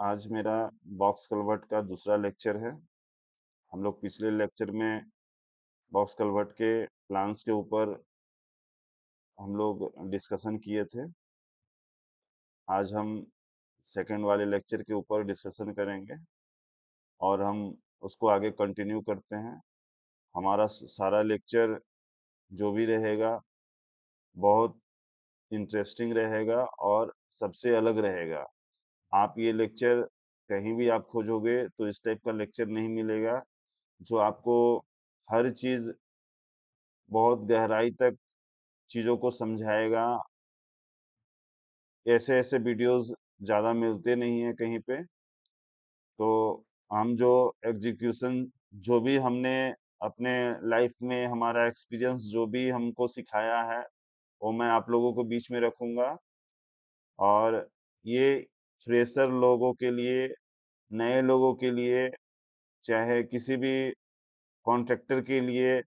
आज मेरा box culvert का दूसरा लेक्चर है। हम लोग पिछले लेक्चर में बॉक्स कल्वर्ट के प्लान्स के ऊपर हम लोग डिस्कशन किए थे। आज हम सेकंड वाले लेक्चर के ऊपर डिस्कशन करेंगे और हम उसको आगे कंटिन्यू करते हैं। हमारा सारा लेक्चर जो भी रहेगा बहुत इंटरेस्टिंग रहेगा और सबसे अलग रहेगा। आप ये लेक्चर कहीं भी आप खोजोगे तो इस टाइप का लेक्चर नहीं मिलेगा जो आपको हर चीज बहुत गहराई तक चीजों को समझाएगा। ऐसे ऐसे वीडियोस ज्यादा मिलते नहीं है कहीं पे। तो हम जो एग्जीक्यूशन जो भी हमने अपने लाइफ में हमारा एक्सपीरियंस जो भी हमको सिखाया है वो मैं आप लोगों को बीच में रखूंगा। और ये फ्रेशर लोगों के लिए, नए लोगों के लिए, चाहे किसी भी कॉन्ट्रैक्टर के लिए,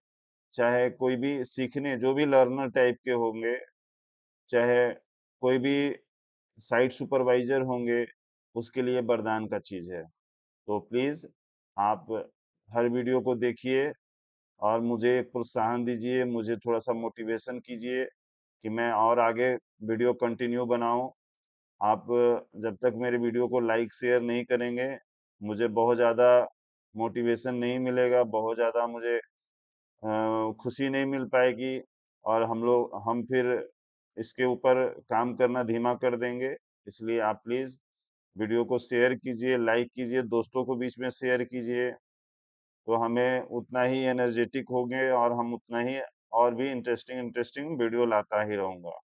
चाहे कोई भी सीखने जो भी लर्नर टाइप के होंगे, चाहे कोई भी साइट सुपरवाइजर होंगे, उसके लिए वरदान का चीज है। तो प्लीज आप हर वीडियो को देखिए और मुझे एक प्रोत्साहन दीजिए, मुझे थोड़ा सा मोटिवेशन कीजिए कि मैं और आगे वीडियो कंटिन्यू बनाऊं। आप जब तक मेरे वीडियो को लाइक शेयर नहीं करेंगे मुझे बहुत ज़्यादा मोटिवेशन नहीं मिलेगा, बहुत ज़्यादा मुझे खुशी नहीं मिल पाएगी और हम फिर इसके ऊपर काम करना धीमा कर देंगे। इसलिए आप प्लीज़ वीडियो को शेयर कीजिए, लाइक कीजिए, दोस्तों को बीच में शेयर कीजिए। तो हमें उतना ही एनर्जेटिक होंगे और हम उतना ही और भी इंटरेस्टिंग इंटरेस्टिंग वीडियो लाता ही रहूँगा।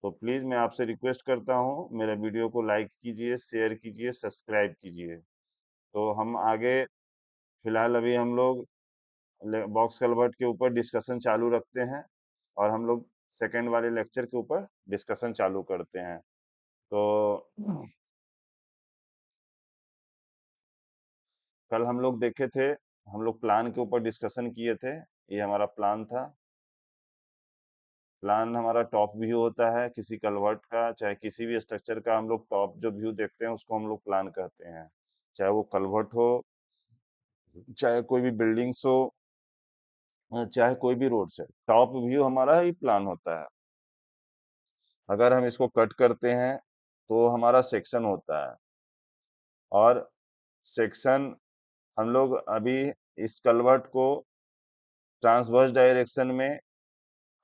तो प्लीज़ मैं आपसे रिक्वेस्ट करता हूँ मेरे वीडियो को लाइक कीजिए, शेयर कीजिए, सब्सक्राइब कीजिए। तो हम आगे फिलहाल अभी हम लोग बॉक्स कल्वर्ट के ऊपर डिस्कशन चालू रखते हैं और हम लोग सेकंड वाले लेक्चर के ऊपर डिस्कशन चालू करते हैं। तो कल हम लोग देखे थे, हम लोग प्लान के ऊपर डिस्कशन किए थे। ये हमारा प्लान था। प्लान हमारा टॉप व्यू होता है किसी कलवर्ट का, चाहे किसी भी स्ट्रक्चर का हम लोग टॉप जो व्यू देखते हैं उसको हम लोग प्लान कहते हैं। चाहे वो कलवर्ट हो, चाहे कोई भी बिल्डिंग्स हो, चाहे कोई भी रोड से, टॉप व्यू हमारा ही प्लान होता है। अगर हम इसको कट करते हैं तो हमारा सेक्शन होता है। और सेक्शन हम लोग अभी इस कलवर्ट को ट्रांसवर्स डायरेक्शन में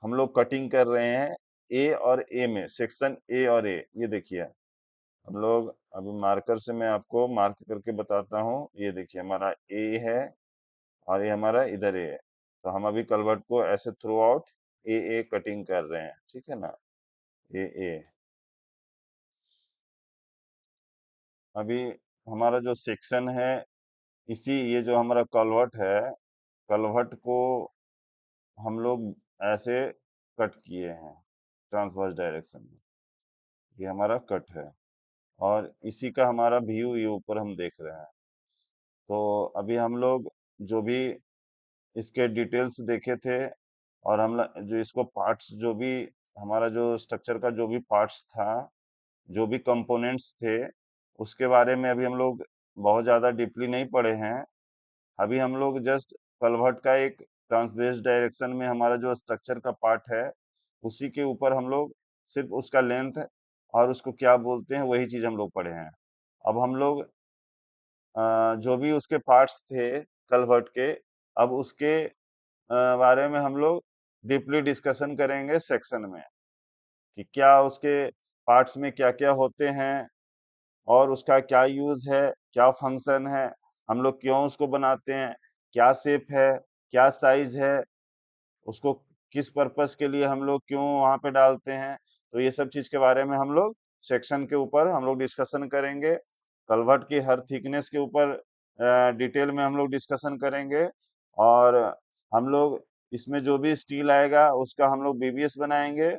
हम लोग कटिंग कर रहे हैं। ए और ए में, सेक्शन ए और ए, ये देखिए हम लोग अभी मार्कर से मैं आपको मार्क करके बताता हूँ। ये देखिए हमारा ए है और ये हमारा इधर ए है। तो हम अभी कलवर्ट को ऐसे थ्रू आउट ए कटिंग कर रहे हैं, ठीक है ना। ए अभी हमारा जो सेक्शन है, इसी ये जो हमारा कलवर्ट है, कलवर्ट को हम लोग ऐसे कट किए हैं ट्रांसवर्स डायरेक्शन में। ये हमारा कट है और इसी का हमारा व्यू ये ऊपर हम देख रहे हैं। तो अभी हम लोग जो भी इसके डिटेल्स देखे थे और जो इसको पार्ट्स, जो भी हमारा जो स्ट्रक्चर का जो भी पार्ट्स था, जो भी कंपोनेंट्स थे, उसके बारे में अभी हम लोग बहुत ज़्यादा डीपली नहीं पढ़े हैं। अभी हम लोग जस्ट कलवर्ट का एक ट्रांसवर्स डायरेक्शन में हमारा जो स्ट्रक्चर का पार्ट है उसी के ऊपर हम लोग सिर्फ उसका लेंथ और उसको क्या बोलते हैं वही चीज हम लोग पढ़े हैं। अब हम लोग जो भी उसके पार्ट्स थे कलवर्ट के, अब उसके बारे में हम लोग डीपली डिस्कशन करेंगे सेक्शन में कि क्या उसके पार्ट्स में क्या क्या होते हैं और उसका क्या यूज है, क्या फंक्शन है, हम लोग क्यों उसको बनाते हैं, क्या शेप है, क्या साइज है, उसको किस पर्पस के लिए हम लोग क्यों वहां पे डालते हैं। तो ये सब चीज के बारे में हम लोग सेक्शन के ऊपर हम लोग डिस्कशन करेंगे। कलवर्ट की हर थिकनेस के ऊपर डिटेल में हम लोग डिस्कशन करेंगे। और हम लोग इसमें जो भी स्टील आएगा उसका हम लोग बीबीएस बनाएंगे।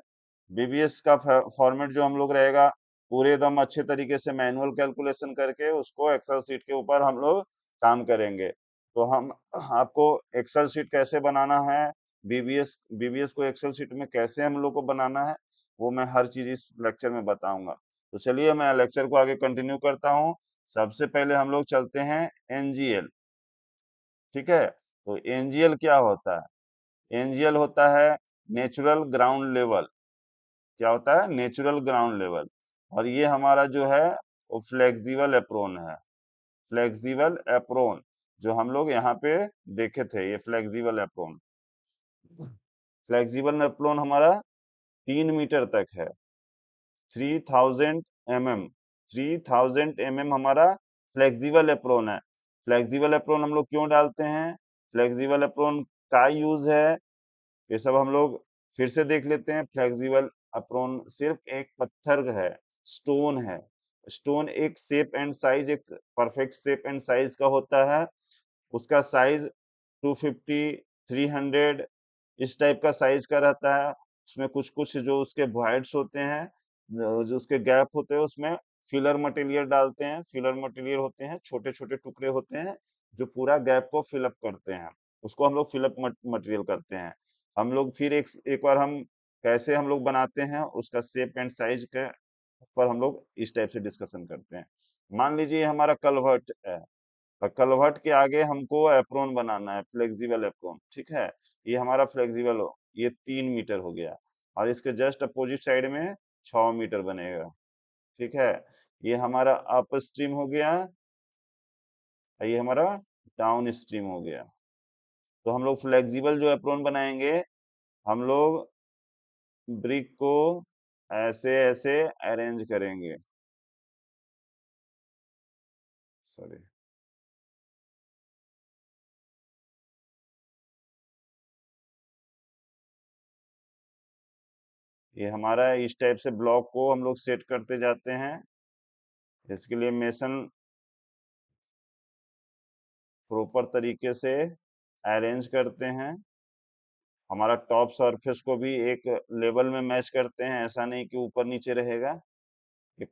बीबीएस का फॉर्मेट जो हम लोग रहेगा, पूरे एकदम अच्छे तरीके से मैनुअल कैलकुलेशन करके उसको एक्सेल शीट के ऊपर हम लोग काम करेंगे। तो हम आपको एक्सेल शीट कैसे बनाना है, बीबीएस को एक्सेल शीट में कैसे हम लोग को बनाना है, वो मैं हर चीज इस लेक्चर में बताऊंगा। तो चलिए मैं लेक्चर को आगे कंटिन्यू करता हूँ। सबसे पहले हम लोग चलते हैं एनजीएल। ठीक है, तो एनजीएल क्या होता है? एनजीएल होता है नेचुरल ग्राउंड लेवल। क्या होता है? Natural ground level. और ये हमारा जो है वो फ्लेक्सिबल एप्रोन है। फ्लेक्सिबल एप्रोन जो हम लोग यहाँ पे देखे थे, ये फ्लेक्सिबल एप्रोन। फ्लेक्सिबल एप्रोन हमारा 3 मीटर तक है। 3000 mm। 3000 mm हमारा फ्लेक्सिबल एप्रोन है। फ्लेक्सिबल एप्रोन हम लोग क्यों डालते हैं? फ्लेक्सिबल एप्रोन का यूज है, ये सब हम लोग फिर से देख लेते हैं। फ्लेक्सिबल अप्रोन सिर्फ एक पत्थर है, स्टोन है। स्टोन एक शेप एंड साइज, एक परफेक्ट शेप एंड साइज का होता है। उसका साइज 250, 300 इस टाइप का साइज का रहता है। उसमें कुछ कुछ जो उसके वॉइड्स होते हैं, जो उसके गैप होते हैं, उसमें फिलर मटेरियल डालते हैं। फिलर मटेरियल होते हैं छोटे छोटे टुकड़े होते हैं जो पूरा गैप को फिलअप करते हैं। उसको हम लोग फिलअप मटेरियल करते हैं। हम लोग फिर एक बार हम कैसे हम लोग बनाते हैं उसका शेप एंड साइज के पर हम लोग इस टाइप से डिस्कशन करते हैं। मान लीजिए हमारा कलवर्ट है, और कलवर्ट के आगे हमको एप्रोन बनाना है, फ्लेक्सिबल एप्रोन। ठीक है, ये हमारा फ्लेक्सिबल हो, ये 3 मीटर हो गया। और इसके जस्ट अपोजिट साइड में 6 मीटर बनेगा। ठीक है, ये हमारा अप स्ट्रीम हो गया, और ये हमारा डाउन स्ट्रीम हो गया। तो हम लोग फ्लेक्सिबल जो एप्रोन बनाएंगे, हम लोग ब्रिक को ऐसे ऐसे अरेंज करेंगे। सॉरी, ये हमारा इस टाइप से ब्लॉक को हम लोग सेट करते जाते हैं। इसके लिए मेसन प्रॉपर तरीके से अरेंज करते हैं। हमारा टॉप सरफेस को भी एक लेवल में मैच करते हैं, ऐसा नहीं कि ऊपर नीचे रहेगा। एक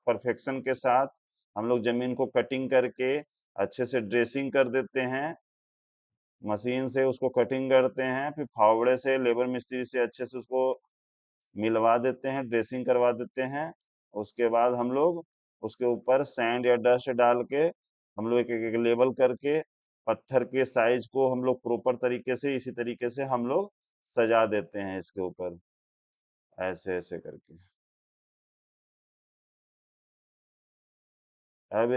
परफेक्शन के साथ हम लोग जमीन को कटिंग करके अच्छे से ड्रेसिंग कर देते हैं। मशीन से उसको कटिंग करते हैं, फिर फावड़े से लेबर मिस्त्री से अच्छे से उसको मिलवा देते हैं, ड्रेसिंग करवा देते हैं। उसके बाद हम लोग उसके ऊपर सैंड या डस्ट डाल के हम लोग एक एक लेवल करके पत्थर के साइज को हम लोग प्रॉपर तरीके से इसी तरीके से हम लोग सजा देते हैं इसके ऊपर, ऐसे ऐसे करके। अब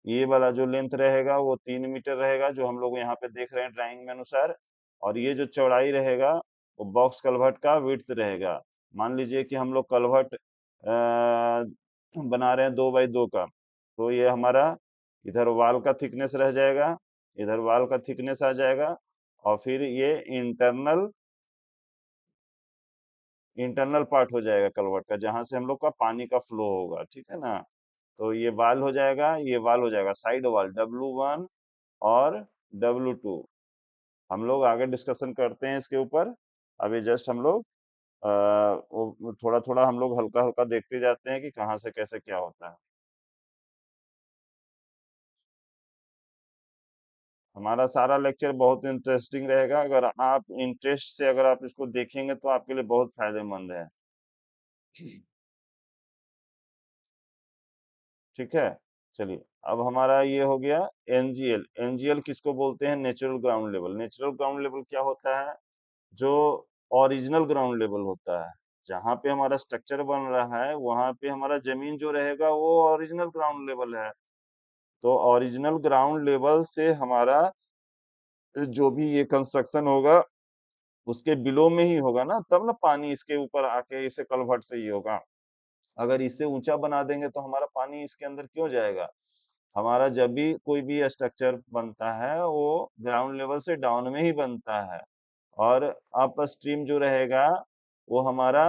ये वाला जो लेंथ रहेगा वो 3 मीटर रहेगा, जो हम लोग यहाँ पे देख रहे हैं ड्राइंग में अनुसार। और ये जो चौड़ाई रहेगा वो बॉक्स कलवर्ट का विड्थ रहेगा। मान लीजिए कि हम लोग कलवर्ट बना रहे हैं 2 बाई 2 का, तो ये हमारा इधर वाल का थिकनेस रह जाएगा, इधर वाल का थिकनेस आ जाएगा। और फिर ये इंटरनल इंटरनल पार्ट हो जाएगा कलवर्ट का, जहां से हम लोग का पानी का फ्लो होगा। ठीक है ना, तो ये वाल हो जाएगा, ये वाल हो जाएगा साइड वाल W1 और W2। हम लोग आगे डिस्कशन करते हैं इसके ऊपर। अभी जस्ट हम लोग वो थोड़ा थोड़ा हम लोग हल्का हल्का देखते जाते हैं कि कहाँ से कैसे क्या होता है। हमारा सारा लेक्चर बहुत इंटरेस्टिंग रहेगा, अगर आप इंटरेस्ट से अगर आप इसको देखेंगे तो आपके लिए बहुत फायदेमंद है। ठीक है, चलिए। अब हमारा ये हो गया एनजीएल। एनजीएल किसको बोलते हैं? Natural ground level. Natural ground level क्या होता है? जो ओरिजिनल ग्राउंड लेवल होता है, जहाँ पे हमारा स्ट्रक्चर बन रहा है वहां पे हमारा जमीन जो रहेगा वो ओरिजिनल ग्राउंड लेवल है। तो ओरिजिनल ग्राउंड लेवल से हमारा जो भी ये कंस्ट्रक्शन होगा उसके बिलो में ही होगा ना, तब ना पानी इसके ऊपर आके इसे कलवर्ट से ही होगा। अगर इससे ऊंचा बना देंगे तो हमारा पानी इसके अंदर क्यों जाएगा? हमारा जब भी कोई भी स्ट्रक्चर बनता है वो ग्राउंड लेवल से डाउन में ही बनता है। और अप स्ट्रीम जो रहेगा वो हमारा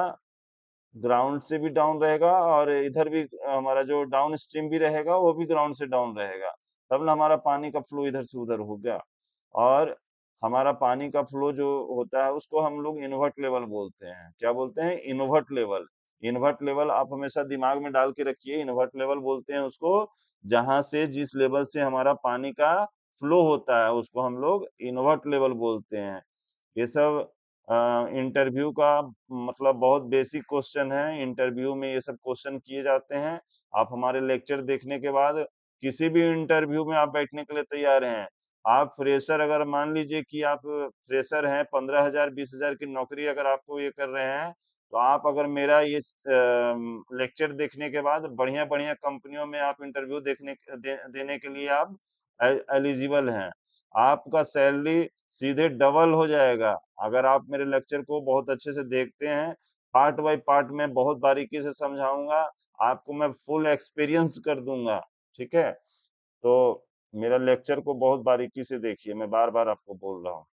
ग्राउंड से भी डाउन रहेगा, और इधर भी हमारा जो डाउन स्ट्रीम भी रहेगा वो भी ग्राउंड से डाउन रहेगा। तब ना हमारा पानी का फ्लो इधर से उधर होगा। और हमारा पानी का फ्लो जो होता है उसको हम लोग इन्वर्ट लेवल बोलते हैं। क्या बोलते हैं? Invert level. इन्वर्ट लेवल आप हमेशा दिमाग में डाल के रखिए, इन्वर्ट लेवल बोलते हैं उसको, जहां से जिस लेवल से हमारा पानी का फ्लो होता है उसको हम लोग इन्वर्ट लेवल बोलते हैं। ये सब इंटरव्यू का मतलब बहुत बेसिक क्वेश्चन है, इंटरव्यू में ये सब क्वेश्चन किए जाते हैं। आप हमारे लेक्चर देखने के बाद किसी भी इंटरव्यू में आप बैठने के लिए तैयार हैं। आप फ्रेशर, अगर मान लीजिए कि आप फ्रेशर हैं, 15,000 20,000 की नौकरी अगर आपको ये कर रहे हैं, तो आप अगर मेरा ये लेक्चर देखने के बाद बढ़िया बढ़िया कंपनियों में आप इंटरव्यू देने के लिए आप एलिजिबल हैं। आपका सैलरी सीधे डबल हो जाएगा अगर आप मेरे लेक्चर को बहुत अच्छे से देखते हैं। पार्ट बाय पार्ट में बहुत बारीकी से समझाऊंगा, आपको मैं फुल एक्सपीरियंस कर दूंगा। ठीक है, तो मेरा लेक्चर को बहुत बारीकी से देखिए, मैं बार बार आपको बोल रहा हूँ।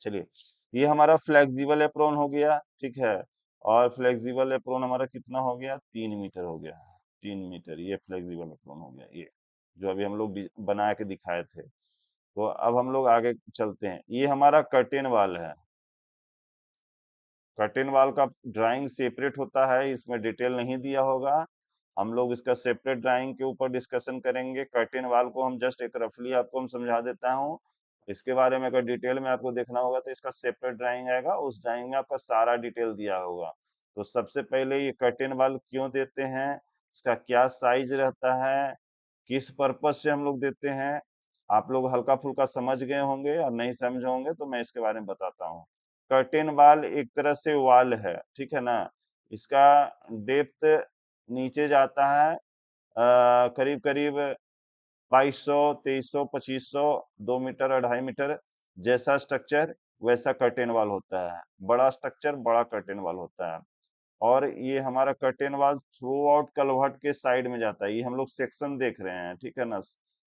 चलिए, ये हमारा फ्लेक्सिबल एप्रोन हो गया, ठीक है। और फ्लेक्सिबल एप्रोन हमारा कितना हो गया, 3 मीटर हो गया। 3 मीटर ये फ्लेक्सिबल एप्रोन हो गया, ये जो अभी हम लोग बना के दिखाए थे। तो अब हम लोग आगे चलते हैं, ये हमारा कर्टेन वाल है। कर्टेन वॉल का ड्राइंग सेपरेट होता है, इसमें डिटेल नहीं दिया होगा। हम लोग इसका सेपरेट ड्राइंग के ऊपर डिस्कशन करेंगे। कर्टेन वॉल को हम जस्ट एक रफली आपको हम समझा देता हूँ। इसके बारे में अगर डिटेल में आपको देखना होगा तो इसका सेपरेट ड्राइंग आएगा, उस ड्राइंग में आपका सारा डिटेल दिया होगा। तो सबसे पहले ये कर्टेन वॉल क्यों देते हैं, इसका क्या साइज रहता है, किस पर्पज से हम लोग देते हैं, आप लोग हल्का फुल्का समझ गए होंगे, और नहीं समझे होंगे तो मैं इसके बारे में बताता हूँ। कर्टेन वाल एक तरह से वाल है, ठीक है ना। इसका डेप्थ नीचे जाता है करीब करीब 2200 2300 2500, 2 मीटर 2.5 मीटर। जैसा स्ट्रक्चर वैसा कर्टेन वाल होता है, बड़ा स्ट्रक्चर बड़ा कर्टेन वाल होता है। और ये हमारा curtain wall through out culvert के साइड में जाता है। ये हम लोग सेक्शन देख रहे हैं, ठीक है ना,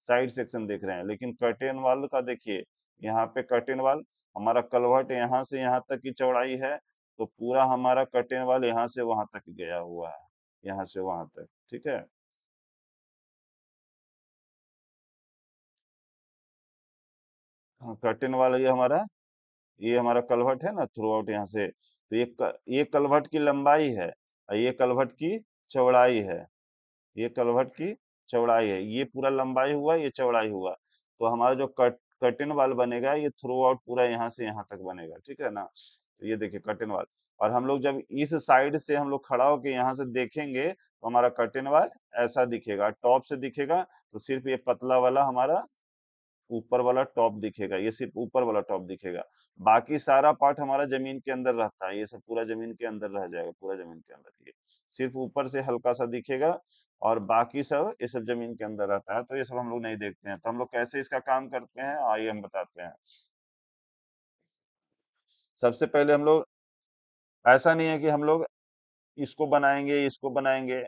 साइड सेक्शन देख रहे हैं, लेकिन कर्टेन वॉल का देखिए, यहाँ पे कर्टेन वॉल हमारा कलवर्ट यहाँ से यहाँ तक की चौड़ाई है, तो पूरा हमारा कर्टेन वॉल यहाँ से वहां तक गया हुआ है, यहाँ से वहां तक, ठीक है। हाँ, कर्टेन वॉल ये हमारा कलवर्ट है ना थ्रू आउट यहाँ से, तो ये कलवर्ट की लंबाई है और ये कलवर्ट की चौड़ाई है। ये कलवर्ट की चौड़ाई है, ये पूरा लंबाई हुआ, ये चौड़ाई हुआ। तो हमारा जो कर्टेन वाल बनेगा ये थ्रू आउट पूरा यहाँ से यहाँ तक बनेगा, ठीक है ना। तो ये देखिए कर्टेन वाल। और हम लोग जब इस साइड से हम लोग खड़ा होकर यहाँ से देखेंगे तो हमारा कर्टेन वाल ऐसा दिखेगा, टॉप से दिखेगा। तो सिर्फ ये पतला वाला हमारा ऊपर वाला टॉप दिखेगा, ये सिर्फ ऊपर वाला टॉप दिखेगा। बाकी सारा पार्ट हमारा जमीन के अंदर रहता है, ये सब पूरा जमीन के अंदर रह जाएगा, पूरा जमीन के अंदर। ये सिर्फ ऊपर से हल्का सा दिखेगा, और बाकी सब ये सब जमीन के अंदर रहता है, तो ये सब हम लोग नहीं देखते हैं। तो हम लोग कैसे इसका काम करते हैं आइए हम बताते हैं। सबसे पहले हम लोग, ऐसा नहीं है कि हम लोग इसको बनाएंगे इसको बनाएंगे,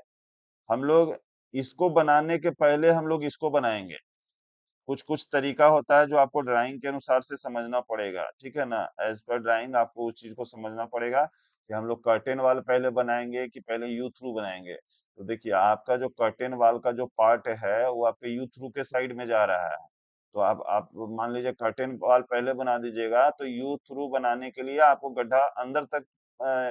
हम लोग इसको बनाने के पहले हम लोग इसको बनाएंगे। कुछ कुछ तरीका होता है जो आपको ड्राइंग के अनुसार से समझना पड़ेगा, ठीक है ना। एज पर ड्राइंग आपको उस चीज को समझना पड़ेगा कि हम लोग कर्टेन वाल पहले बनाएंगे कि पहले यू थ्रू बनाएंगे। तो देखिए, आपका जो कर्टेन वाल का जो पार्ट है वो आपके यू थ्रू के साइड में जा रहा है। तो आप मान लीजिए कर्टेन वाल पहले बना दीजिएगा, तो यू थ्रू बनाने के लिए आपको गड्ढा अंदर तक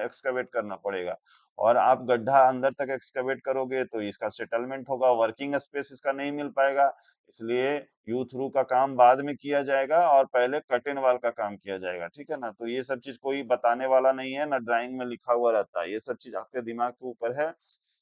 एक्सकवेट करना पड़ेगा। और आप गड्ढा अंदर तक एक्सकवेट करोगे तो इसका सेटलमेंट होगा, वर्किंग स्पेस इसका नहीं मिल पाएगा। इसलिए यू थ्रू का काम बाद में किया जाएगा और पहले कर्टेन वॉल का काम किया जाएगा, ठीक है ना। तो ये सब चीज कोई बताने वाला नहीं है ना, ड्राइंग में लिखा हुआ रहता है। ये सब चीज आपके दिमाग के ऊपर है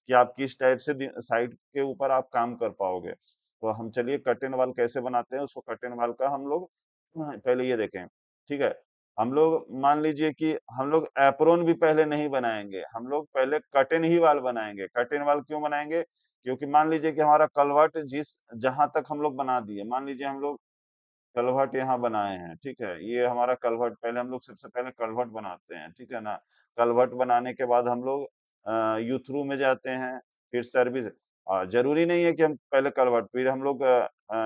कि आप किस टाइप से साइड के ऊपर आप काम कर पाओगे। तो हम चलिए कर्टेन वॉल कैसे बनाते हैं, उसको कर्टेन वॉल का हम लोग पहले ये देखें, ठीक है। हम लोग मान लीजिए कि हम लोग एप्रोन भी पहले नहीं बनाएंगे, हम लोग पहले कर्टेन ही वाल बनाएंगे। कर्टेन वाल क्यों बनाएंगे, क्योंकि मान लीजिए कि हमारा कलवर्ट जिस जहां तक हम लोग बना दिए, मान लीजिए हम लोग कलवर्ट यहाँ बनाए हैं, ठीक है। ये हमारा कलवर्ट, पहले हम लोग सबसे पहले कलवर्ट बनाते हैं, ठीक है ना। कलवर्ट बनाने के बाद हम लोग यू थ्रू में जाते हैं, फिर सर्विस। जरूरी नहीं है कि हम पहले कलवर्ट, फिर हम लोग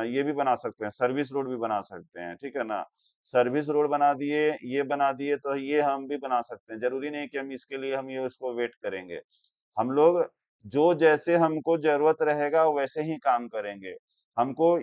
ये भी बना सकते हैं, सर्विस रोड भी बना सकते हैं, ठीक है ना। सर्विस रोड बना दिए, ये बना दिए, तो ये हम भी बना सकते हैं। जरूरी नहीं कि हम इसके लिए हम ये उसको वेट करेंगे। हम लोग जो जैसे हमको जरूरत रहेगा वैसे ही काम करेंगे। हमको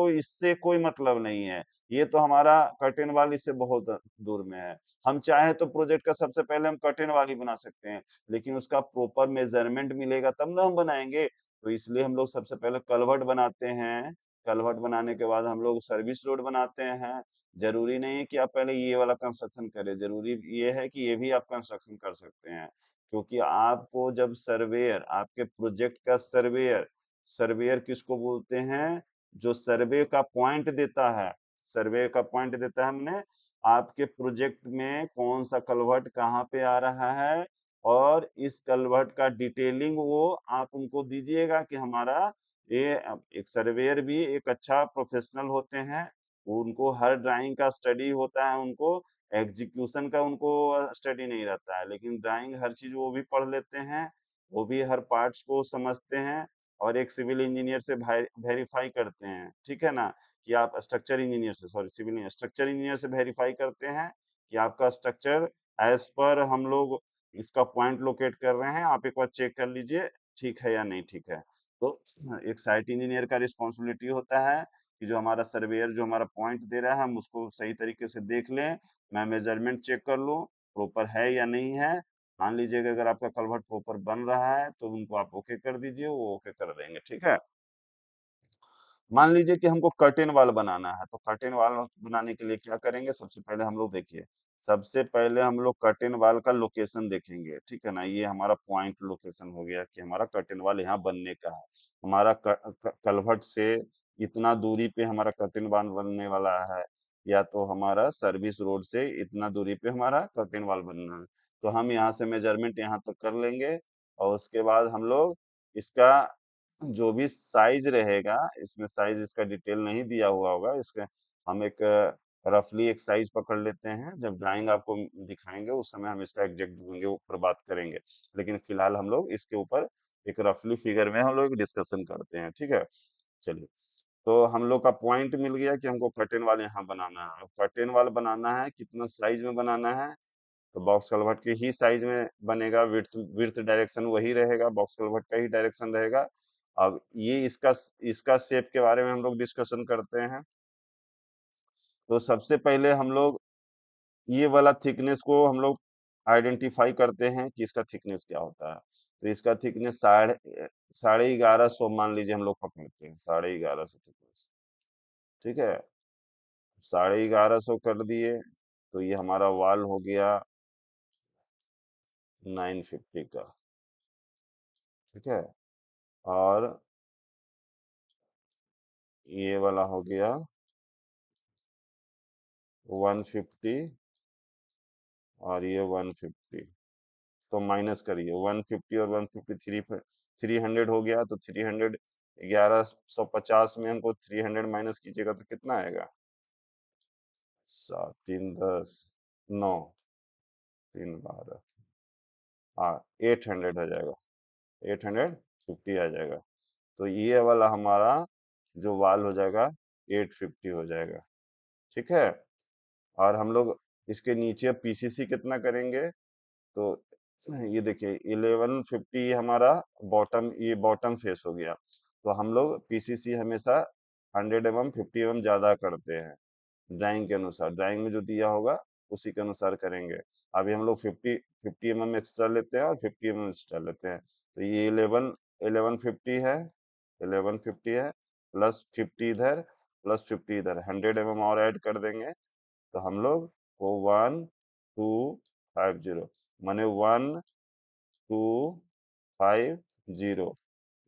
इससे कोई मतलब नहीं है। ये तो हमारा कर्टेन वाल इससे बहुत दूर में है। हम चाहे तो प्रोजेक्ट का सबसे पहले हम कर्टेन वाल ही बना सकते हैं, लेकिन उसका प्रॉपर मेजरमेंट मिलेगा तब ना हम बनाएंगे। तो इसलिए हम लोग सबसे पहले कलवर्ट बनाते हैं। कलवर्ट बनाने के बाद हम लोग सर्विस रोड बनाते हैं। जरूरी नहीं है कि आप पहले ये वाला कंस्ट्रक्शन करें, जरूरी ये है कि ये भी आप कंस्ट्रक्शन कर सकते हैं। क्योंकि आपको जब सर्वेयर, आपके प्रोजेक्ट का सर्वेयर, सर्वेयर किसको बोलते हैं? जो सर्वे का पॉइंट देता है, सर्वे का पॉइंट देता है हमने आपके प्रोजेक्ट में कौन सा कलवर्ट कहाँ पे आ रहा है, और इस कलवर्ट का डिटेलिंग वो आप उनको दीजिएगा कि हमारा ये एक सर्वेयर भी एक अच्छा प्रोफेशनल होते हैं, उनको हर ड्राइंग का स्टडी होता है, उनको एग्जीक्यूशन का उनको स्टडी नहीं रहता है, लेकिन ड्राइंग हर चीज वो भी पढ़ लेते हैं, वो भी हर पार्ट्स को समझते हैं, और एक सिविल इंजीनियर से वेरीफाई करते हैं, ठीक है ना, कि आप स्ट्रक्चर इंजीनियर से, sorry civil engineer, structure engineer से वेरीफाई करते हैं कि आपका स्ट्रक्चर एज पर हम लोग इसका पॉइंट लोकेट कर रहे हैं, आप एक बार चेक कर लीजिए ठीक है या नहीं ठीक है। तो एक साइट इंजीनियर का रिस्पॉन्सिबिलिटी होता है कि जो हमारा सर्वेयर जो हमारा पॉइंट दे रहा है हम उसको सही तरीके से देख लें, मैं मेजरमेंट चेक कर लूं प्रॉपर है या नहीं है। मान लीजिए कि अगर आपका कलवर्ट प्रॉपर बन रहा है तो उनको आप ओके कर दीजिए, वो ओके कर देंगे, ठीक है। मान लीजिए कि हमको कर्टेन वॉल बनाना है, तो कर्टेन वॉल बनाने के लिए क्या करेंगे, सबसे पहले हम लोग देखिए, सबसे पहले हम लोग कर्टेन वॉल का लोकेशन देखेंगे, ठीक है ना, ये हमारा पॉइंट लोकेशन हो गया कि हमारा कर्टेन वॉल यहाँ बनने का है, हमारा कलवर्ट से इतना दूरी पे हमारा कर्टेन वॉल बनने वाला है, या तो हमारा सर्विस रोड से इतना दूरी पे हमारा कर्टेन वॉल बनना है। तो हम यहाँ से मेजरमेंट यहाँ तक कर लेंगे, और उसके बाद हम लोग इसका जो भी साइज रहेगा, इसमें साइज इसका डिटेल नहीं दिया हुआ होगा, इसका हम एक रफली एक साइज पकड़ लेते हैं, जब ड्राइंग आपको दिखाएंगे उस समय हम इसका एग्जैक्ट ढूंढेंगे, ऊपर बात करेंगे, लेकिन फिलहाल हम लोग इसके ऊपर एक रफली फिगर में हम लोग डिस्कशन करते हैं, ठीक है। चलिए, तो हम लोग का पॉइंट मिल गया कि हमको कर्टेन वाल यहाँ बनाना है। अब कर्टेन वाल बनाना है, कितना साइज में बनाना है, तो बॉक्स कलवर्ट के ही साइज में बनेगा, विड्थ विड्थ डायरेक्शन वही रहेगा, बॉक्स कलवर्ट का ही डायरेक्शन रहेगा। अब ये इसका इसका शेप के बारे में हम लोग डिस्कशन करते हैं। तो सबसे पहले हम लोग ये वाला थिकनेस को हम लोग आइडेंटिफाई करते हैं कि इसका थिकनेस क्या होता है। तो इसका थिकनेस साढ़े 1100 मान लीजिए हम लोग पकड़ते हैं, 1150 थिकनेस, ठीक है। 1150 कर दिए, तो ये हमारा वाल हो गया 950 का, ठीक है। और ये वाला हो गया 150, और ये 150, तो माइनस करिए 150 और 150, 300 हो गया, तो 300 1150 में हमको 300 माइनस कीजिएगा तो कितना आएगा, 7 3 10 9 3 12, हाँ 800 आ जाएगा, 850 आ जाएगा। तो ये वाला हमारा जो वाल हो जाएगा 850 हो जाएगा, ठीक है। और हम लोग इसके नीचे पीसीसी कितना करेंगे, तो ये देखिए 1150 हमारा बॉटम, ये बॉटम फेस हो गया, तो हम लोग पीसीसी हमेशा 100 mm 50 mm ज्यादा करते हैं, ड्राइंग के अनुसार, ड्राइंग में जो दिया होगा उसी के अनुसार करेंगे। अभी हम लोग 50 mm एक्स्ट्रा लेते हैं और 50 mm एक्स्ट्रा लेते हैं, तो ये 1150 है, 1150 है, प्लस 50 इधर, प्लस 50 इधर, 100 mm और ऐड कर देंगे, तो हम लोग को 1250, माने 1250,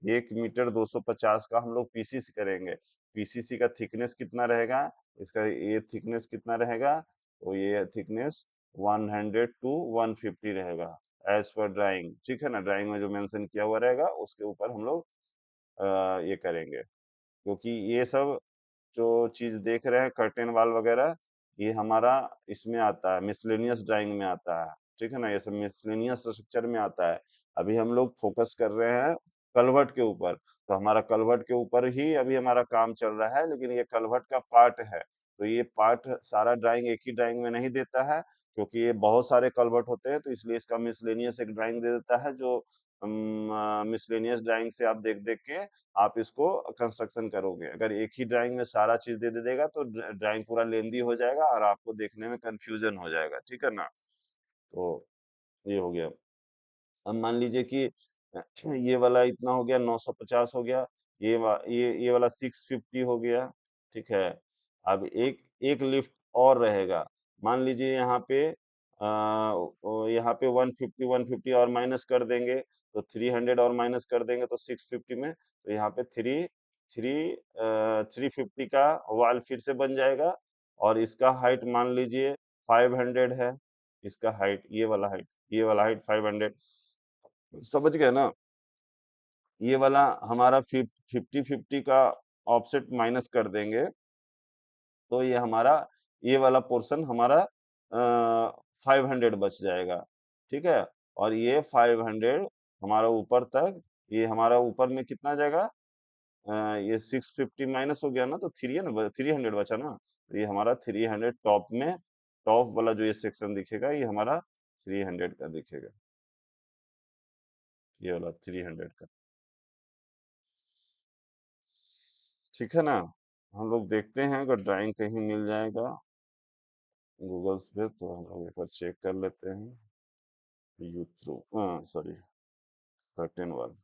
1 मीटर 250 का हम लोग पीसीसी करेंगे। पीसीसी का थिकनेस कितना रहेगा, इसका ये थिकनेस कितना रहेगा, तो ये थिकनेस 100 टू 150 रहेगा, एज पर ड्राइंग, ठीक है ना, ड्राइंग में जो मेंशन किया हुआ रहेगा उसके ऊपर हम लोग ये करेंगे। क्योंकि ये सब जो चीज देख रहे हैं कर्टेन वॉल वगैरह, ये हमारा इसमें आता है, मिसलेनियस ड्राइंग में आता है, ठीक है ना, ये सब मिसलेनियस स्ट्रक्चर में आता है। अभी हम लोग फोकस कर रहे हैं कलवर्ट के ऊपर, तो हमारा कलवर्ट के ऊपर ही अभी हमारा काम चल रहा है, लेकिन ये कलवर्ट का पार्ट है, तो ये पार्ट सारा ड्राइंग एक ही ड्राइंग में नहीं देता है, क्योंकि ये बहुत सारे कलवर्ट होते हैं, तो इसलिए इसका मिसलेनियस एक ड्राइंग दे देता है, जो मिसलेनियस ड्राइंग से आप देख देख के आप इसको कंस्ट्रक्शन करोगे। अगर एक ही ड्राइंग में सारा चीज दे देगा तो ड्राइंग पूरा लेंदी हो जाएगा और आपको देखने में कंफ्यूजन हो जाएगा, ठीक है ना। तो ये हो गया। अब मान लीजिए कि ये वाला इतना हो गया, 950 हो गया, ये वाला 650 हो गया, ठीक है। अब एक एक लिफ्ट और रहेगा, मान लीजिए यहाँ पे यहाँ पे 150 और माइनस कर देंगे तो 300 और माइनस कर देंगे तो 650 में, तो यहाँ पे 350 का वाल फिर से बन जाएगा। और इसका हाइट मान लीजिए 500 है, इसका हाइट, ये वाला हाइट 500, समझ गए ना? ये वाला हमारा 50-50 का ऑफसेट माइनस कर देंगे तो ये हमारा, ये वाला पोर्शन हमारा 500 बच जाएगा, ठीक है। और ये 500 हमारा ऊपर तक, ये हमारा ऊपर में कितना जाएगा, ये 650 माइनस हो गया ना, तो 3 है ना, 300 बचा ना, तो ये हमारा 300 टॉप में, टॉप वाला जो ये सेक्शन दिखेगा ये हमारा 300 का दिखेगा, ये वाला 300 का, ठीक है ना। हम लोग देखते हैं अगर ड्राइंग कहीं मिल जाएगा गूगल्स पे तो हम लोग एक बार चेक कर लेते हैं। यू थ्रू, हाँ sorry, curtain wall.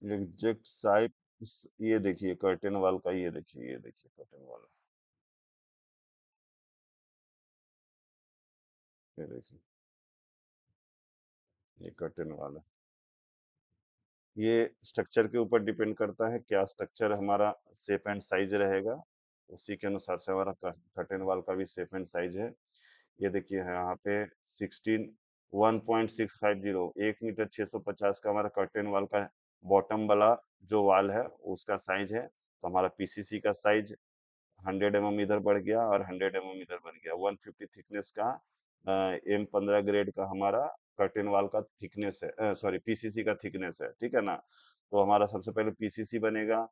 Exact side, ये देखिए कर्टेन वॉल का, ये देखिए कर्टेन वॉल, ये देखिए, ये कर्टेन वॉल है। ये स्ट्रक्चर के ऊपर डिपेंड करता है, क्या स्ट्रक्चर हमारा शेप एंड साइज रहेगा, उसी के अनुसार से हमारा कर्टेन वॉल का भी शेप एंड साइज है। ये देखिए है यहाँ पे 16 1.650, 1 मीटर 650 का हमारा कर्टेन वॉल का बॉटम वाला जो वॉल है उसका साइज है। तो हमारा पीसीसी का साइज 100 mm इधर बढ़ गया और 100 mm इधर बन गया। 150 थिकनेस का M15 ग्रेड का हमारा कर्टेन वॉल का थिकनेस है, सॉरी पीसीसी का थिकनेस है, ठीक है ना। तो हमारा सबसे पहले पीसीसी बनेगा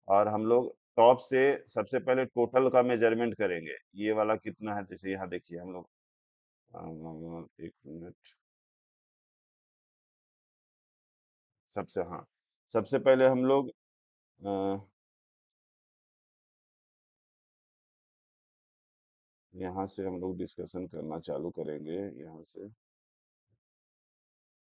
और हम लोग टॉप से सबसे पहले टोटल का मेजरमेंट करेंगे, ये वाला कितना है, जैसे यहाँ देखिए हम लोग, 1 मिनट, सबसे, हाँ, सबसे पहले हम लोग अ, यहाँ से हम लोग डिस्कशन करना चालू करेंगे, यहाँ से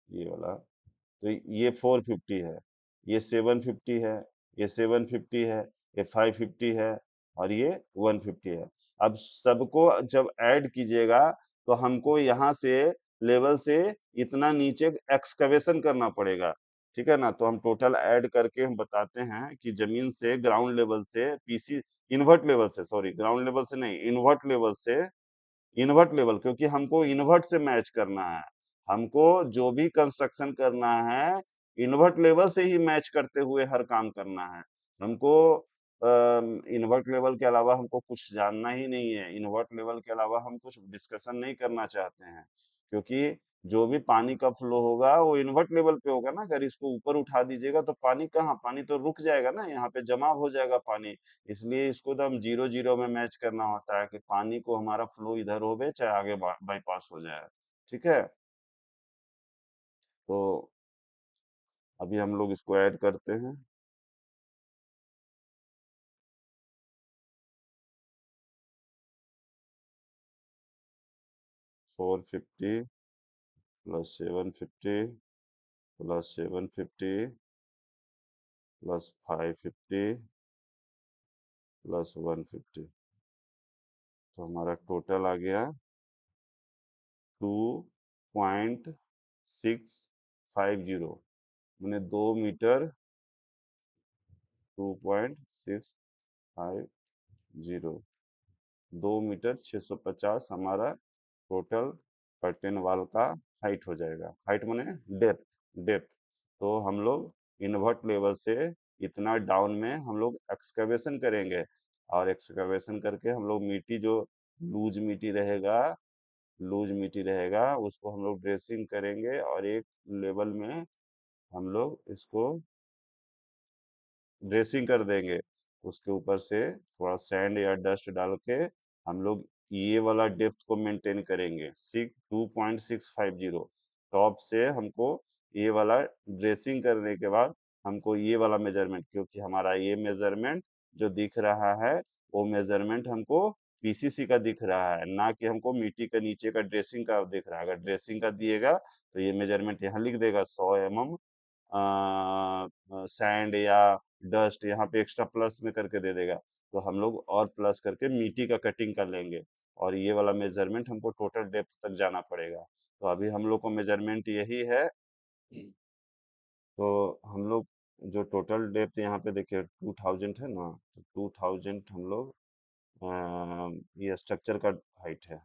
ये वाला, तो ये 450 है, ये 750 है, ये 750 है, ये 550 है और ये 150 है। अब सबको जब ऐड कीजिएगा तो हमको यहाँ से लेवल से इतना नीचे एक्सकवेशन करना पड़ेगा, ठीक है ना। तो हम टोटल ऐड करके हम बताते हैं कि जमीन से ग्राउंड लेवल से पीसी, इन्वर्ट लेवल से, सॉरी ग्राउंड लेवल से नहीं, इन्वर्ट लेवल से, इन्वर्ट लेवल, क्योंकि हमको इन्वर्ट से मैच करना है, हमको जो भी कंस्ट्रक्शन करना है इन्वर्ट लेवल से ही मैच करते हुए हर काम करना है हमको। इन्वर्ट लेवल के अलावा हमको कुछ जानना ही नहीं है, इन्वर्ट लेवल के अलावा हम कुछ डिस्कशन नहीं करना चाहते हैं, क्योंकि जो भी पानी का फ्लो होगा वो इन्वर्ट लेवल पे होगा ना। अगर इसको ऊपर उठा दीजिएगा तो पानी कहाँ, पानी तो रुक जाएगा ना, यहाँ पे जमा हो जाएगा पानी। इसलिए इसको तो हम 0-0 में मैच करना होता है कि पानी को हमारा फ्लो इधर होवे चाहे आगे बाईपास हो जाए, ठीक है। तो अभी हम लोग इसको ऐड करते हैं। 450 प्लस 750 प्लस 750 प्लस 550 प्लस 150, तो हमारा टोटल आ गया 2.650, मैंने 2 मीटर, 2.650, 2 मीटर 650 हमारा टोटल कर्टेन वॉल का हाइट हो जाएगा। हाइट माने डेप्थ, डेप्थ। तो हम लोग इन्वर्ट लेवल से इतना डाउन में हम लोग एक्सकवेशन करेंगे और एक्सकवेशन करके हम लोग मिट्टी जो लूज मिट्टी रहेगा, लूज मिट्टी रहेगा उसको हम लोग ड्रेसिंग करेंगे और एक लेवल में हम लोग इसको ड्रेसिंग कर देंगे। उसके ऊपर से थोड़ा सैंड या डस्ट डाल के हम लोग ये वाला डेप्थ को मेंटेन करेंगे, 2.650। टॉप से हमको ये वाला ड्रेसिंग करने के बाद हमको ये वाला मेजरमेंट, क्योंकि हमारा ये मेजरमेंट जो दिख रहा है वो मेजरमेंट हमको पीसीसी का दिख रहा है, ना कि हमको मिट्टी का नीचे का ड्रेसिंग का दिख रहा है। अगर ड्रेसिंग का दिएगा तो ये मेजरमेंट यहाँ लिख देगा 100 mm सैंड या डस्ट यहाँ पे एक्स्ट्रा प्लस में करके दे देगा। तो हम लोग और प्लस करके मिट्टी का कटिंग कर लेंगे, और ये वाला मेजरमेंट हमको टोटल डेप्थ तक जाना पड़ेगा। तो अभी हम लोग को मेजरमेंट यही है। तो हम लोग जो टोटल डेप्थ यहाँ पे देखिए 2000 है ना, तो 2000 हम लोग ये स्ट्रक्चर का हाइट है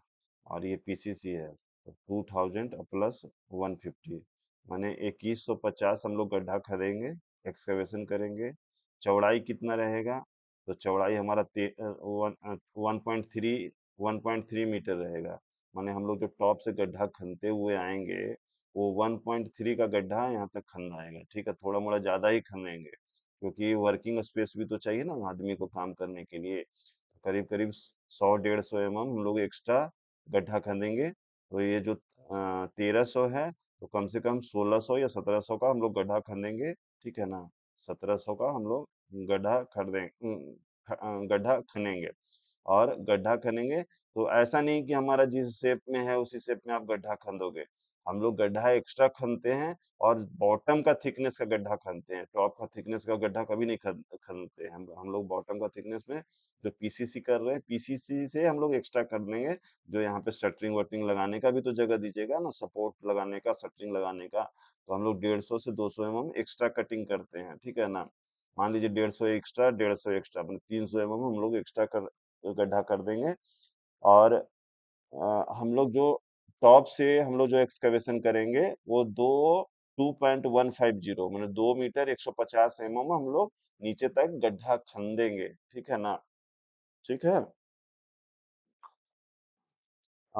और ये पीसीसी है, तो 2000 प्लस 150 माने 2150 हम लोग गड्ढा खोदेंगे, एक्सकवेशन करेंगे। चौड़ाई कितना रहेगा? तो चौड़ाई हमारा 1.3 मीटर रहेगा। माने हम लोग जो टॉप से गड्ढा खनते हुए आएंगे वो 1.3 का गड्ढा यहाँ तक खनवाएगा, ठीक है, थोड़ा मोड़ा ज्यादा ही खनेंगे क्योंकि वर्किंग स्पेस भी तो चाहिए ना आदमी को काम करने के लिए। करीब करीब 100-150 हम लोग एक्स्ट्रा गड्ढा खनेंगे। तो ये जो 1300 है, तो कम से कम 1600 या 1700 का हम लोग गड्ढा खनेंगे, ठीक है ना। 1700 का हम लोग गड्ढा गड्ढा खनेंगे। और गड्ढा खनेंगे तो ऐसा नहीं कि हमारा जिस शेप में है उसी शेप में आप गड्ढा खन दोगे। हम लोग गड्ढा एक्स्ट्रा खनते हैं और बॉटम का थिकनेस का गड्ढा खनते हैं, टॉप का थिकनेस का गड्ढा कभी नहीं खनते हैं। हम लोग बॉटम का थिकनेस में जो पीसीसी कर रहे हैं, पीसीसी से हम लोग एक्स्ट्रा कर देंगे। जो यहाँ पे शटरिंग वटरिंग लगाने का भी तो जगह दीजिएगा ना, सपोर्ट लगाने का, शटरिंग लगाने का। तो हम लोग 150 से 200 एक्स्ट्रा कटिंग करते हैं, ठीक है ना। मान लीजिए 150 एक्स्ट्रा, 150 एक्स्ट्रा, मतलब 300 हम लोग एक्स्ट्रा कर गड्ढा कर देंगे। और हम लोग जो टॉप से हम लोग जो एक्सकवेशन करेंगे वो 2.150 मतलब 2 मीटर 150 mm हम लोग नीचे तक गड्ढा खन देंगे, ठीक है ना। ठीक है।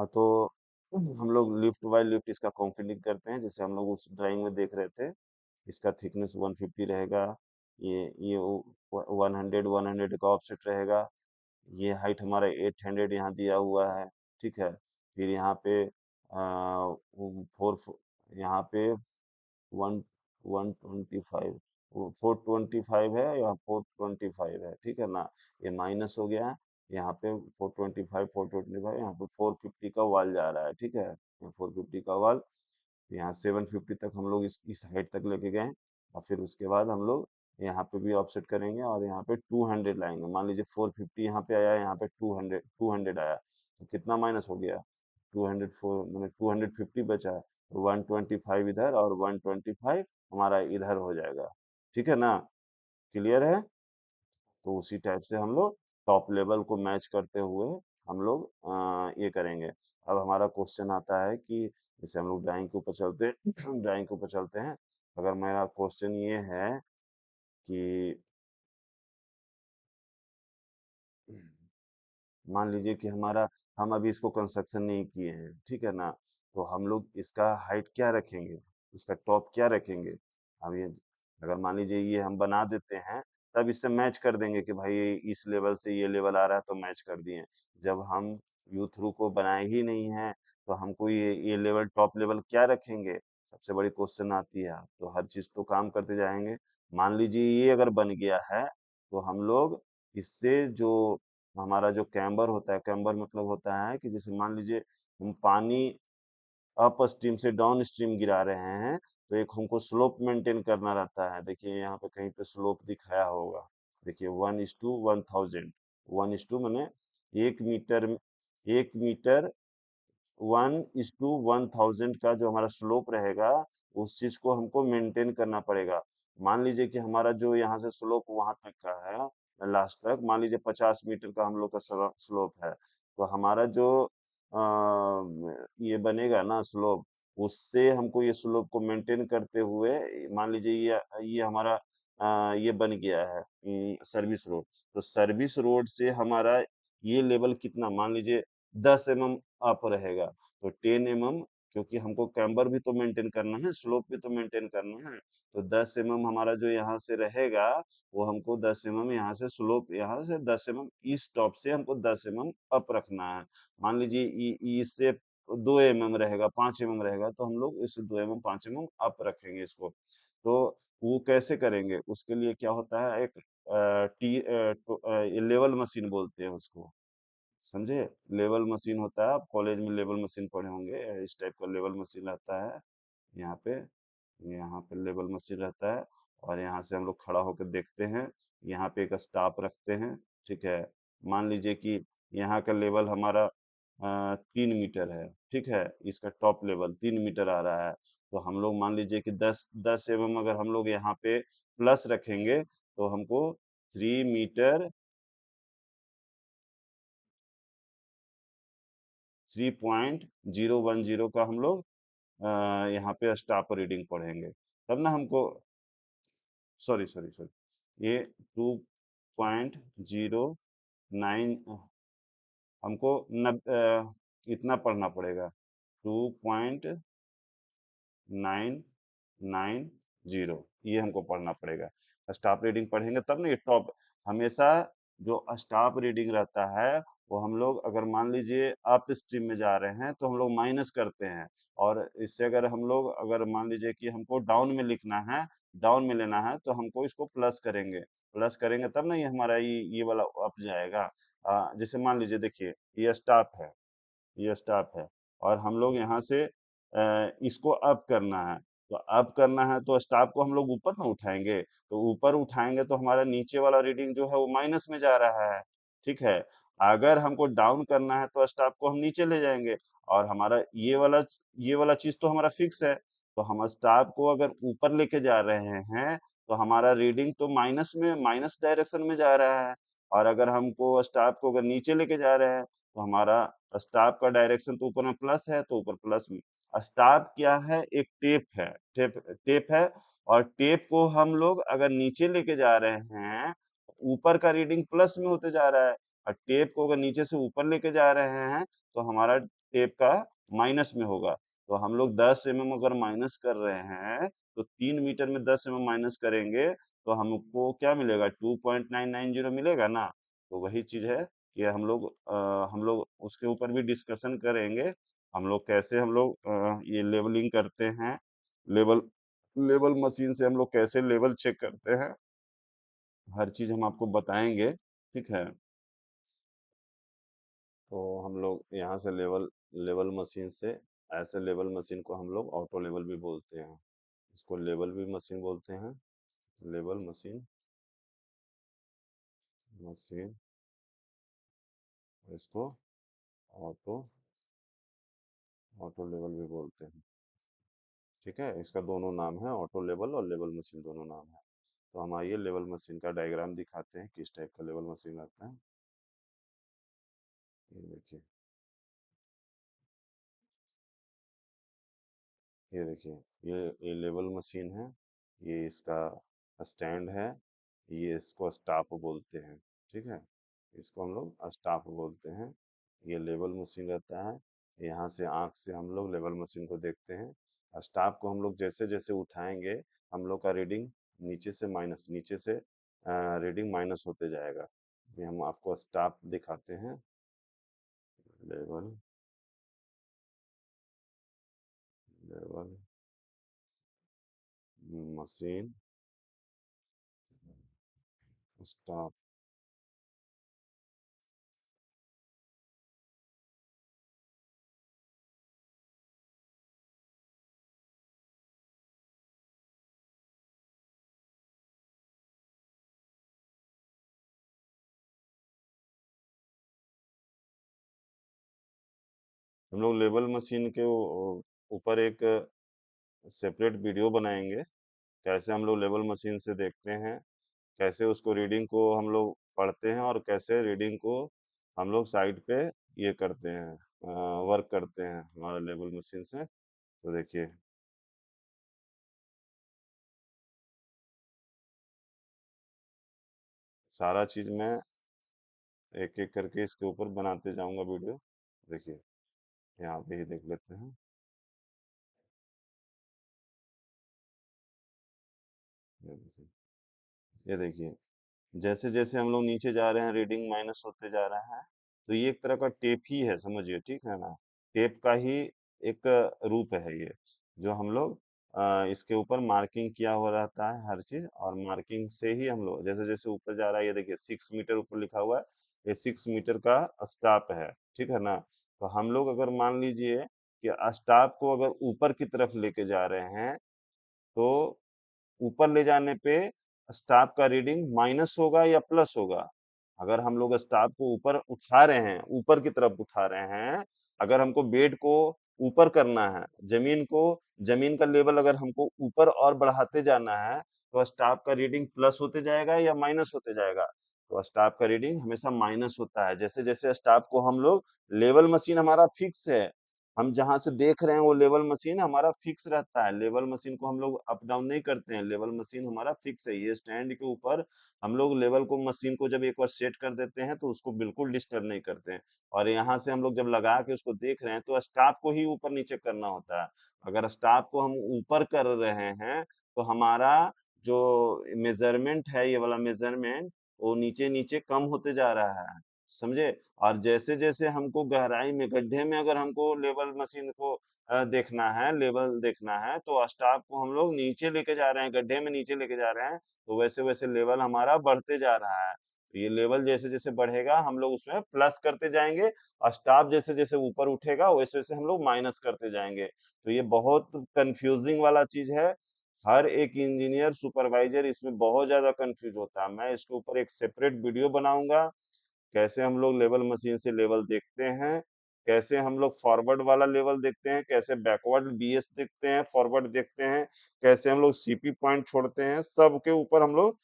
तो हम लोग लिफ्ट बाय लिफ्ट इसका कंक्रीटिंग करते हैं, जैसे हम लोग उस ड्राइंग में देख रहे थे। इसका थिकनेस 150 रहेगा। ये 100 का ऑफसेट रहेगा। ये हाइट हमारा 800 यहाँ दिया हुआ है, ठीक है। फिर यहाँ पे फोर यहाँ पे 125 425 है या 425 है, ठीक है ना। ये माइनस हो गया। यहाँ पे 425 यहाँ पे 450 का वाल जा रहा है, ठीक है। 450 का वाल, यहाँ 750 तक हम लोग इस हाइट तक लेके गए। और फिर उसके बाद हम लोग यहाँ पे भी ऑफसेट करेंगे और यहाँ पे 200 लाएंगे। मान लीजिए 450 यहाँ पे आया, यहाँ पे 200 आया, तो कितना माइनस हो गया? 204 मतलब 250 बचा। 125 इधर और 125 हमारा इधर हो जाएगा, ठीक है ना। क्लियर है? तो उसी टाइप से हम लोग टॉप लेवल को मैच करते हुए हम लोग ये करेंगे। अब हमारा क्वेश्चन आता है कि जैसे हम लोग ड्राइंग के ऊपर चलते हैं ड्राइंग के ऊपर चलते हैं। अगर मेरा क्वेश्चन ये है कि मान लीजिए कि हमारा हम अभी इसको कंस्ट्रक्शन नहीं किए हैं, ठीक है ना। तो हम लोग इसका हाइट क्या रखेंगे, इसका टॉप क्या रखेंगे? अब ये अगर मान लीजिए ये हम बना देते हैं, तब इससे मैच कर देंगे कि भाई इस लेवल से ये लेवल आ रहा है तो मैच कर दिए। जब हम यू थ्रू को बनाए ही नहीं है तो हमको ये लेवल टॉप लेवल क्या रखेंगे? सबसे बड़ी क्वेश्चन आती है। तो हर चीज तो काम करते जाएंगे। मान लीजिए ये अगर बन गया है, तो हम लोग इससे जो हमारा जो कैम्बर होता है, कैम्बर मतलब होता है कि जैसे मान लीजिए हम पानी अप स्ट्रीम से डाउन स्ट्रीम गिरा रहे हैं, तो एक हमको स्लोप मेंटेन करना रहता है। देखिए यहाँ पे कहीं पे स्लोप दिखाया होगा, देखिए 1:1000। 1 मैंने 1 मीटर 1 मीटर 1:1000 का जो हमारा स्लोप रहेगा, उस चीज को हमको मेंटेन करना पड़ेगा। मान लीजिए कि हमारा जो यहाँ से स्लोप वहां तक का है, लास्ट तक मान लीजिए 50 मीटर का हम लोग का स्लोप है। तो हमारा जो ये बनेगा ना स्लोप, उससे हमको ये स्लोप को मेंटेन करते हुए मान लीजिए ये हमारा ये बन गया है सर्विस रोड। तो सर्विस रोड से हमारा ये लेवल कितना, मान लीजिए 10 mm अप रहेगा। तो 10 mm, क्योंकि हमको कैम्बर भी तो मेंटेन करना है, स्लोप भी तो मेंटेन करना है। तो 10 mm हमारा जो यहाँ से रहेगा, वो हमको 10 mm यहाँ से स्लोप, यहाँ से 10 mm इस टॉप से हमको 10 mm अप रखना है। मान लीजिए इससे 2 mm रहेगा, 5 mm रहेगा, तो हम लोग इस 2 mm 5 mm अप रखेंगे इसको। तो वो कैसे करेंगे, उसके लिए क्या होता है, एक लेवल मशीन बोलते हैं उसको, समझे? लेवल मशीन होता है, आप कॉलेज में लेवल मशीन पढ़े होंगे, इस टाइप का लेवल मशीन रहता है। यहाँ पे यहाँ पे लेवल मशीन रहता है, और यहाँ से हम लोग खड़ा होकर देखते हैं। यहाँ पे एक स्टाफ रखते हैं, ठीक है। मान लीजिए कि यहाँ का लेवल हमारा 3 मीटर है, ठीक है। इसका टॉप लेवल 3 मीटर आ रहा है, तो हम लोग मान लीजिए कि 10 10 mm अगर हम लोग यहाँ पे प्लस रखेंगे, तो हमको 3 मीटर 3.010 का हम लोग यहाँ पे स्टाफ रीडिंग पढ़ेंगे, तब ना हमको, सॉरी सॉरी सॉरी, ये 2.09, हमको इतना पढ़ना पड़ेगा, 2.990, ये हमको पढ़ना पड़ेगा। स्टाफ रीडिंग पढ़ेंगे तब ना ये टॉप, हमेशा जो स्टाफ रीडिंग रहता है, वो हम लोग अगर मान लीजिए अप स्ट्रीम में जा रहे हैं, तो हम लोग माइनस करते हैं, और इससे अगर हम लोग अगर मान लीजिए कि हमको डाउन में लिखना है, डाउन में लेना है, तो हमको इसको प्लस करेंगे, प्लस करेंगे तब ना ये हमारा ये वाला अप जाएगा। जैसे मान लीजिए, देखिए ये स्टाफ है, ये स्टाफ है, और हम लोग यहाँ से इसको अप करना है, तो अप करना है तो स्टाफ को हम लोग ऊपर ना उठाएंगे, तो ऊपर उठाएंगे तो हमारा नीचे वाला रीडिंग जो है वो माइनस में जा रहा है, ठीक है। अगर हमको डाउन करना है तो स्टाफ को हम नीचे ले जाएंगे, और हमारा ये वाला चीज तो हमारा फिक्स है, तो हम स्टाफ को अगर ऊपर लेके जा रहे हैं, तो हमारा रीडिंग तो माइनस में, माइनस डायरेक्शन में जा रहा है, और अगर हमको स्टाफ को अगर नीचे लेके जा रहे हैं, तो हमारा स्टाफ का डायरेक्शन तो ऊपर में प्लस है, तो ऊपर प्लस में। स्टाफ क्या है, एक टेप है, टेप टेप है, और टेप को हम लोग अगर नीचे लेके जा रहे हैं, ऊपर का रीडिंग प्लस में होते जा रहा है, और टेप को अगर नीचे से ऊपर लेके जा रहे हैं, तो हमारा टेप का माइनस में होगा। तो हम लोग 10 mm अगर माइनस कर रहे हैं, तो 3 मीटर में 10 mm माइनस करेंगे, तो हमको क्या मिलेगा, 2.990 मिलेगा ना। तो वही चीज है कि हम लोग उसके ऊपर भी डिस्कशन करेंगे, हम लोग कैसे हम लोग ये लेवलिंग करते हैं, लेवल लेवल मशीन से हम लोग कैसे लेवल चेक करते हैं, हर चीज हम आपको बताएंगे, ठीक है। तो हम लोग यहाँ से लेवल लेवल मशीन से, ऐसे लेवल मशीन को हम लोग ऑटो लेवल भी बोलते हैं, इसको लेवल भी मशीन बोलते हैं, लेवल मशीन, मशीन, इसको ऑटो ऑटो लेवल भी बोलते हैं, ठीक है। इसका दोनों नाम है, ऑटो लेवल और लेवल मशीन दोनों नाम है। तो हम आइए लेवल मशीन का डायग्राम दिखाते हैं, किस टाइप का लेवल मशीन रहता है। ये देखिए, ये देखिए, ये लेवल मशीन है, ये इसका स्टैंड है, ये इसको स्टाफ बोलते हैं, ठीक है। इसको हम लोग स्टाफ बोलते हैं। ये लेवल मशीन रहता है, यहाँ से आँख से हम लोग लेवल मशीन को देखते हैं। स्टाफ को हम लोग जैसे जैसे उठाएंगे, हम लोग का रीडिंग नीचे से माइनस, नीचे से रीडिंग माइनस होते जाएगा। ये हम आपको स्टाफ दिखाते हैं, लेवल लेवल मशीन स्टाफ। हम लोग लेवल मशीन के ऊपर एक सेपरेट वीडियो बनाएंगे, कैसे हम लोग लेवल मशीन से देखते हैं, कैसे उसको रीडिंग को हम लोग पढ़ते हैं, और कैसे रीडिंग को हम लोग साइड पे ये करते हैं, वर्क करते हैं हमारा लेवल मशीन से। तो देखिए, सारा चीज मैं एक एक करके इसके ऊपर बनाते जाऊंगा वीडियो। देखिए, यहाँ पे ही देख लेते हैं। ये देखिए, ये देखिए, जैसे जैसे हम लोग नीचे जा रहे हैं, रीडिंग माइनस होते जा रहा है, तो ये एक तरह का टेप ही है, समझिए, ठीक है ना। टेप का ही एक रूप है ये, जो हम लोग इसके ऊपर मार्किंग किया हुआ रहता है हर चीज, और मार्किंग से ही हम लोग जैसे जैसे ऊपर जा रहा है, ये देखिए 6 मीटर ऊपर लिखा हुआ है, ये 6 मीटर का स्टाप है, ठीक है ना। तो हम लोग अगर मान लीजिए कि स्टाप को अगर ऊपर की तरफ लेके जा रहे हैं, तो ऊपर ले जाने पे स्टाफ का रीडिंग माइनस होगा या प्लस होगा। अगर हम लोग स्टाफ को ऊपर उठा रहे हैं, ऊपर की तरफ उठा रहे हैं, अगर हमको बेड को ऊपर करना है, जमीन का लेवल अगर हमको ऊपर और बढ़ाते जाना है, तो स्टाफ का रीडिंग प्लस होते जाएगा या माइनस होते जाएगा। तो स्टाफ का रीडिंग हमेशा माइनस होता है। जैसे जैसे स्टाफ को हम लोग, लेवल मशीन हमारा फिक्स है, हम जहां से देख रहे हैं वो लेवल मशीन हमारा फिक्स रहता है, लेवल मशीन को हम लोग अप डाउन नहीं करते हैं, लेवल मशीन हमारा फिक्स है। ये स्टैंड के ऊपर हम लोग लेवल को, मशीन को जब एक बार सेट कर देते हैं तो उसको बिल्कुल डिस्टर्ब नहीं करते हैं। और यहाँ से हम लोग जब लगा के उसको देख रहे हैं तो स्टाफ को ही ऊपर नीचे करना होता है। अगर स्टाफ को हम ऊपर कर रहे हैं तो हमारा जो मेजरमेंट है, ये वाला मेजरमेंट, वो नीचे नीचे कम होते जा रहा है, समझे। और जैसे जैसे हमको गहराई में, गड्ढे में अगर हमको लेवल मशीन को देखना है, लेवल देखना है, तो स्टाफ को हम लोग नीचे लेके जा रहे हैं, गड्ढे में नीचे लेके जा रहे हैं, तो वैसे वैसे लेवल हमारा बढ़ते जा रहा है। तो ये लेवल जैसे जैसे बढ़ेगा हम लोग उसमें प्लस करते जाएंगे, और स्टाफ जैसे जैसे ऊपर उठेगा वैसे वैसे हम लोग माइनस करते जाएंगे। तो ये बहुत कंफ्यूजिंग वाला चीज है। हर एक इंजीनियर, सुपरवाइजर इसमें बहुत ज्यादा कंफ्यूज होता है। मैं इसके ऊपर एक सेपरेट वीडियो बनाऊंगा, कैसे हम लोग लेवल मशीन से लेवल देखते हैं, कैसे हम लोग फॉरवर्ड वाला लेवल देखते हैं, कैसे बैकवर्ड बीएस देखते हैं, फॉरवर्ड देखते हैं, कैसे हम लोग सीपी पॉइंट छोड़ते हैं, सब के ऊपर हम लोग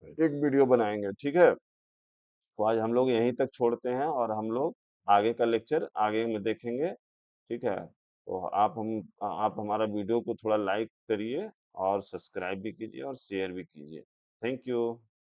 एक वीडियो बनाएंगे, ठीक है। तो आज हम लोग यहीं तक छोड़ते हैं, और हम लोग आगे का लेक्चर आगे में देखेंगे, ठीक है। तो आप हमारा वीडियो को थोड़ा लाइक करिए, और सब्सक्राइब भी कीजिए और शेयर भी कीजिए। Thank you.